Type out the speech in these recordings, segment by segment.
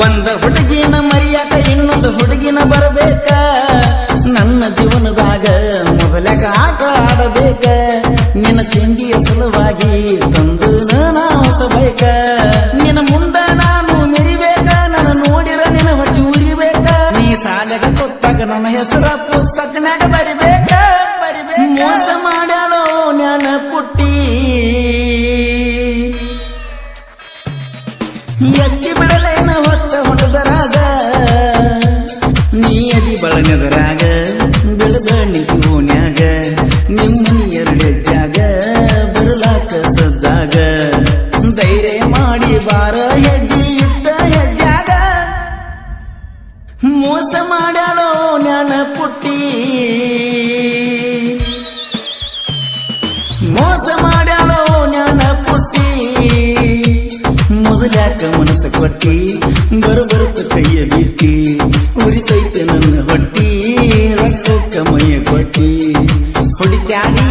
ಒಂದ ಹುಡುಗಿನ ಮರಿಯಾಕ ಇನ್ನೊಂದು ಹುಡುಗಿನ ಬರಬೇಕ ನನ್ನ ಜೀವನದಾಗ ಮೊದಲಾಗ ಆಟ ಆಡಬೇಕ ನಿನ್ನ ತಿಂಡಿಯ ಸಲುವಾಗಿ ತಂದು ನಾ ಹೊಸಬೇಕ ನಿನ್ನ ಮುಂದ ನಾನು ಮೆರಿಬೇಕ ನನ್ನ ನೋಡಿರ ನಿನ್ನ ಹೊಟ್ಟಿ ಉರಿಬೇಕ ನೀ ಸಾಲಗ ಕೊತ್ತಾಗ ನನ್ನ ಹೆಸರ ಪುಸ್ತಕನಾಗ ಬರಿಬೇಕ ಮೋಸ ಮಾಡ್ಯಾಳೋ ಜ್ಞಾನ ಪುಟ್ಟಿ ಎತ್ತಿ ಬಿಡಲೇನ ಹೊತ್ತ ಹೊಡೆದರಾಗ ನೀ ಅದಿ ಬಳನೆದರಾಗ ಬೆಳೆದ ನಿಂತು ಓನ್ಯಾಗ ನಿಮ್ಮನಿ ಎರಡು ಹೆಜ್ಜಾಗ ಬರಲಾಕ ಸಜ್ಜಾಗ ಧೈರ್ಯ ಮಾಡಿ ಬಾರ ಹೆಜ್ಜೆ ಇಟ್ಟ ಹೆಜ್ಜಾಗ ಮೋಸ ಮಾಡ್ಯಾಳೋ ಜ್ಞಾನ ಪುಟ್ಟಿ ಮೋಸ ಮಾಡ್ಯಾಳೋ ಜ್ಞಾನ ಪುಟ್ಟಿ ಮೊದಲಾಕ ಮನಸ್ಸ ಕೊಟ್ಟಿ ಬರುತ್ತ ಕೈಯ ಬಿಟ್ಟಿ ಉರಿತೈತೆ ನನ್ನ ಹೊಟ್ಟಿ ರಕ್ತಕ್ಕ ಮೈಯ ಕೊಟ್ಟಿ ಹುಡುಕ್ಯಾಡಿ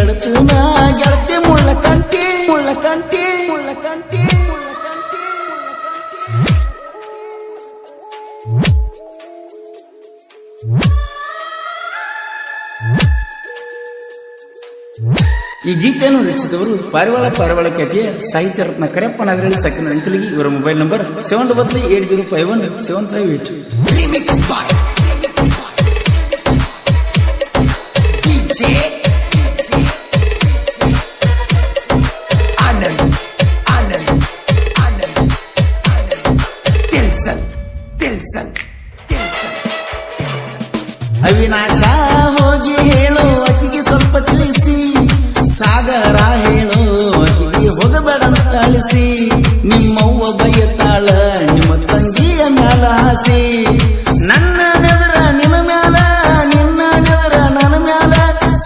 ಅಳತು ನಾ ಗೆಳತಿ ಮುಳ್ಳ ಕಂಟಿ ಮುಳ್ಳ ಕಂಟಿ ಮುಳ್ಳ ಕಂಟಿ ಈ ಗೀತೆಯನ್ನು ರಚಿಸಿದವರು ಪಾರಿವಾಳ ಖ್ಯಾತಿಯ ಸಾಹಿತ್ಯ ರತ್ನ ಕರೆಪ್ಪ ನಾಗರಳ್ಳಿ ಸಕ್ಕಿನ ಅಂಕಲಿಗಿ ಇವರ ಮೊಬೈಲ್ ನಂಬರ್ 7980517558. ಅವಿನಾಶ ಹೋಗಿ ಹೇಳೋ ಅಕ್ಕಿಗೆ ಸ್ವಲ್ಪ ತಿಳಿಸಿ ಸಾಗರ ಹೇಳೋ ಅಕ್ಕಿಗೆ ಹೋಗಬೇಡಂತ ಅಳಿಸಿ ನಿಮ್ಮವ್ವ ಬೈತಾಳ ನಿಮ್ಮ ತಂಗಿಯ ಮ್ಯಾಲ ಹಾಸಿ ನನ್ನ ನೆದರ ನಿನ್ನ ಮ್ಯಾಲ ನಿನ್ನ ನೆದರ ನನ್ನ ಮ್ಯಾಲ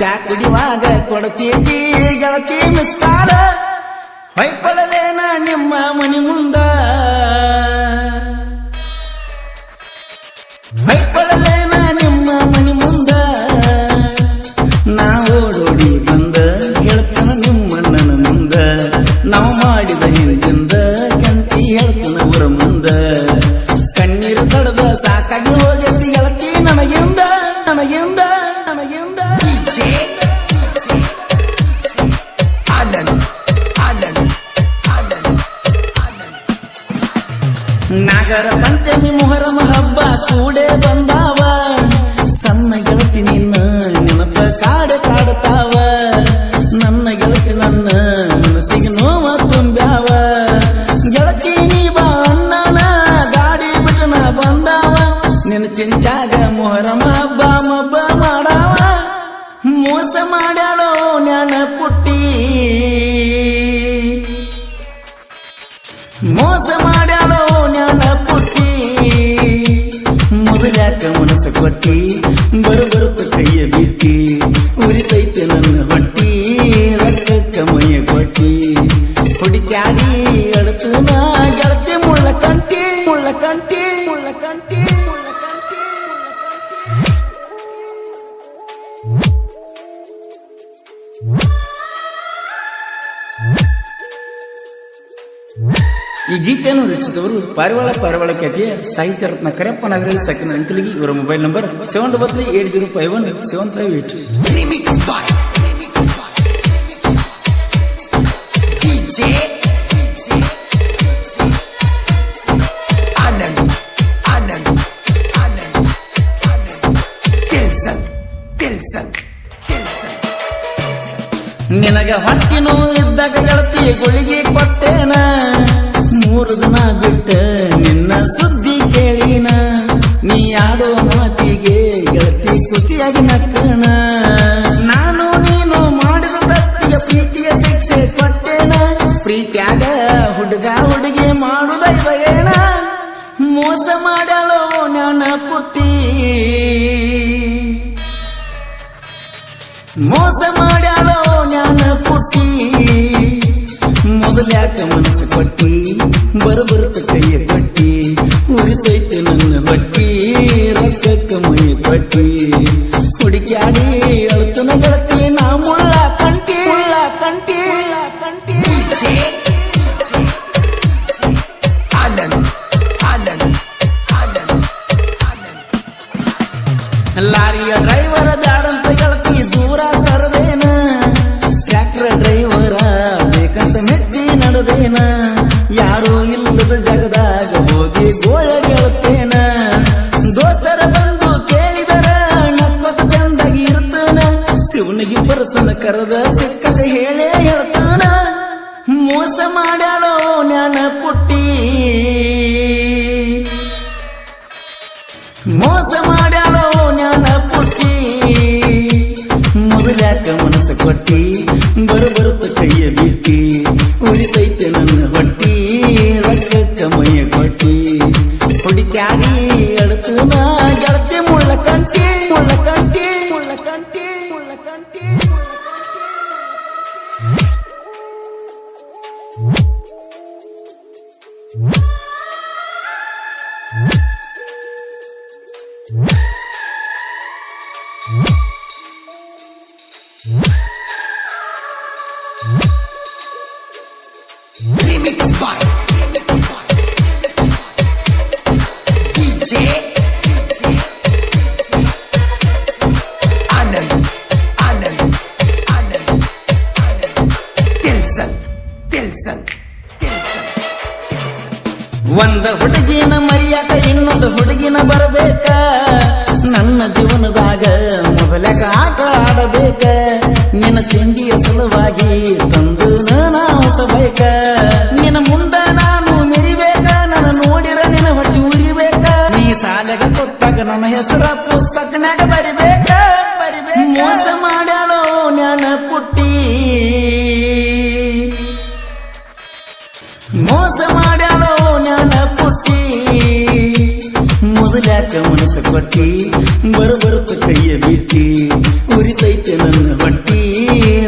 ಚಾ ಕುಡಿಯುವಾಗ ಕೊಡ್ತೀವಿ ಗೆಳತಿ ಮಿಸ್ಕಾಲ ಹೊಯ್ಕೊಳ್ಳಲೇನ ನಿಮ್ಮ ಮನಿ ಮುಂದ ಹೊಯ್ಕೊಳ್ಳಲೇನ ನಿಮ್ಮ ಮನಿ ಮುಂದ ನಾ ಓಡೋಡಿ ಬಂದ ಹೇಳ್ತಾನ ನಿಮ್ಮಣ್ಣನ ಮುಂದ ನಾವು ಮಾಡಿದ ಹಿಂದಿಂದ ಕಂತಿ ಹೇಳ್ತಾನ ಅವರ ಮುಂದ ಕಣ್ಣೀರು ತಡದ ಸಾಕಾಗಿ ಹೋಗೈತಿ ಗೆಳತಿ ನನಗಿಂದ ನನಗಿಂದ ನನಗಿಂದ ನಾಗರ ಪಂಚಮಿ ಮೊಹರಮ ಹಬ್ಬ ಕೂಡೆ ಬಂದಾವ ಸಣ್ಣ ಗೆಳತಿ ನಿನ್ನ ನೆನಪ ಕಾಡ್ತಾವ ನನ್ನ ಗೆಳತಿ ನನ್ನ ಮನಸ್ಸಿಗೆ ನೋವ ತುಂಬ್ಯಾವ ಗೆಳತಿ ನೀ ಬಾ ಅಣ್ಣನ ಗಾಡಿ ಬಿಟ್ಟನ ಬಂದಾವ ನಿನ್ನ ಚಿಂತ್ಯಾಗ ಮೊಹರಮ ಹಬ್ಬ ಮಬ್ಬ ಮಾಡಾವ ಮೋಸ ಮಾಡ್ಯಾಳೋ ಜ್ಞಾನ ಪುಟ್ಟಿ ಮೋಸ ಮಾಡ್ಯಾಳೋ ಜ್ಞಾನ ಪುಟ್ಟಿ ಮೊದಲಾಕ ಮನಸ್ಸ ಕೊಟ್ಟಿ ಬರುತ್ತ ಕೈಯ ಬಿಟ್ಟಿ ಉರಿತೈತೆ ನನ್ನ ಹೊಟ್ಟಿ ರಕ್ತಕ್ಕ ಮೈಯ ಕೊಟ್ಟಿ ಹುಡುಕ್ಯಾಡಿ ಅಳತು ನಾ ಗೆಳತಿ ಮುಳ್ಳ ಕಂಟಿ ಮುಳ್ಳ ಕಂಟಿ ಮುಳ್ಳ ಕಂಟಿ ಈ ಗೀತೆಯನ್ನು ರಚಿಸಿದವರು ಪಾರಿವಾಳ ಖ್ಯಾತಿಯ ಸಾಹಿತ್ಯ ರತ್ನ ಕರೆಪ್ಪ ನಾಗರಳ್ಳಿ ಸಕ್ಕಿನ ಅಂಕಲಿಗಿ ಇವರ ಮೊಬೈಲ್ ನಂಬರ್ 7980517558. ನಿನಗ ಹೊಟ್ಟಿನೂ ಇದ್ದಾಗ ಗೆಳತಿ ಗುಳಿಗೆ ಕೊಟ್ಟೇನ 3 ದಿನ ಬಿಟ್ಟ ನಿನ್ನ ಸುದ್ದಿ ಕೇಳಿನ ನೀ ಆಡೋ ಮಾತಿಗೆ ಗೆಳತಿ ಖುಷಿಯಾಗಿ ನಕ್ಕಣ ನಾನು ನೀನು ಮಾಡಿದ ತಪ್ಪಿಗೆ ಪ್ರೀತಿಯ ಶಿಕ್ಷೆ ಕೊಟ್ಟೇನ ಪ್ರೀತಿಯಾಗ ಹುಡುಗ ಹುಡುಗಿ ಮಾಡುದ ಏನ ಮೋಸ ಮಾಡಲೋ ಜ್ಞಾನ ಪುಟ್ಟಿ ಮೋಸ ಮಾಡ್ಯಾಳೋ ಜ್ಞಾನ ಪುಟ್ಟಿ ಮೊದಲ್ಯಾಕ ಮನಸ್ಸು ಕೊಟ್ಟಿ ಬರುತ್ತ ಕೈಯ ಕೊಟ್ಟಿ ಉರಿತೈತೆ ನನ್ನ ಹೊಟ್ಟಿ ರಕ್ತಕ್ಕ ಮೈ ಕೊಟ್ಟಿ ಹುಡುಕ್ಯಾಡಿ ಅಳ್ತನ ಗೆಳತಿ ನಾ ಮುಳ್ಳ ಕಂಟಿ ಕಂಟಿ ಕಂಟಿ ಆನಂದ್ ಆನಂದ್ ಲಾರಿಯ ಡ್ರೈವರ ಬ್ಯಾಡಂತ ಗೆಳತಿ ದೂರ ಸರ್ವೇನ ಟ್ರ್ಯಾಕ್ಟರ್ ಡ್ರೈವರ ಬೇಕಂತ ಮೆಚ್ಚಿ ನಡೆದೇನ ಯಾರು ಇಲ್ಲದ ಜಗದಾಗ ಹೋಗಿ ಗೋಳ ಗೆಳತೇನ ದೋಸ್ತರ ಬಂದು ಕೇಳಿದರ ನಕ್ಕೊತ ಚಂದಾಗಿ ಇರ್ತಾನ ಶಿವನಿಗೆ ಪರಸನ ಕರೆದ ಸಿಕ್ಕದ ಹೇಳೇ ಹೇಳ್ತಾನ ಮೋಸ ಮಾಡ್ಯಾಳೋ ಜ್ಞಾನ ಪುಟ್ಟಿ ಮೋಸ ಮಾಡ್ಯಾಳೋ ಜ್ಞಾನ ಪುಟ್ಟಿ ಮೊದಲ್ಯಾಕ ಮನಸ್ಸು ಕೊಟ್ಟಿ ಬರುತ್ತ ಕೈಯ ಬಿಟ್ಟಿ ಉರಿತೈತೆ ನನ್ನ ಹೊಟ್ಟಿ ರೊಕ್ಕಕ್ಕ ಮೈಯ ಕೊಟ್ಟಿ ಹುಡುಕ್ಯಾಗಿ ಅಳತನ ಗೆಳತಿ ಮುಳ್ಳಕಂಟಿ ಮುಳ್ಳಕಂಟಿ ಮುಳ್ಳಕಂಟಿ ಮುಳ್ಳಕಂಟಿ Remix by DJ Anand Tilson ಒಂದ ಹುಡುಗಿನ ಮರಿಯಾಕ ಇನ್ನೊಂದು ಹುಡುಗಿನ ಬರಬೇಕ ನನ್ನ ಜೀವನದಾಗ ಮೊದಲಕ ಆಟ ಆಡಬೇಕ ನಿನ್ನ ತಿಂಡಿಯ ಸಲುವಾಗಿ ತಂದು ನಾನು ಹೊಸಬೇಕ ನಿನ್ನ ಮುಂದ ನಾನು ಮೆರಿಬೇಕ ನನ್ನ ನೋಡಿರ ನಿನ್ನ ಹೊಟ್ಟಿ ಉರಿಬೇಕ ನೀ ಸಾಲೆಗ ಕೊತ್ತಾಗ ನನ್ನ ಹೆಸರ ಪುಸ್ತಕನಾಗ ಬರಿಬೇಕ ಮೋಸ ಮಾಡ್ಯಾಳೋ ಜ್ಞಾನ ಪುಟ್ಟಿ ಮೋಸ ಮಾಡ್ಯಾಳೋ ಜ್ಞಾನ ಪುಟ್ಟಿ ಮೊದಲ್ಯಾಕ ಮನಸ್ಸು ಕೊಟ್ಟಿ ಬರುತ್ತ ಕೈಯ ಬಿಟ್ಟಿ ಉರಿತೈತೆ ನನ್ನ ಹೊಟ್ಟಿ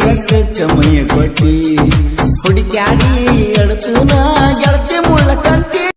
ರೊಕ್ಕಕ್ಕ ಮೈಯ ಕೊಟ್ಟಿ ಹುಡುಕ್ಯಾಗಿ